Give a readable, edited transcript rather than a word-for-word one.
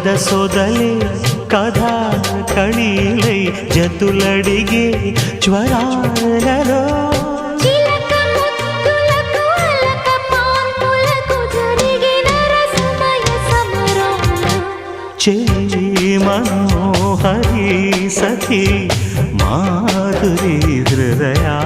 సొదలే కథా కళీలై జతులడిగే జ్వరాలలో చిలక ముద్దులకు అలక పాన్పులకు జరిగిన రసమయ సమరాలు చెలి మనోహరి సఖి మాధురి హృదయా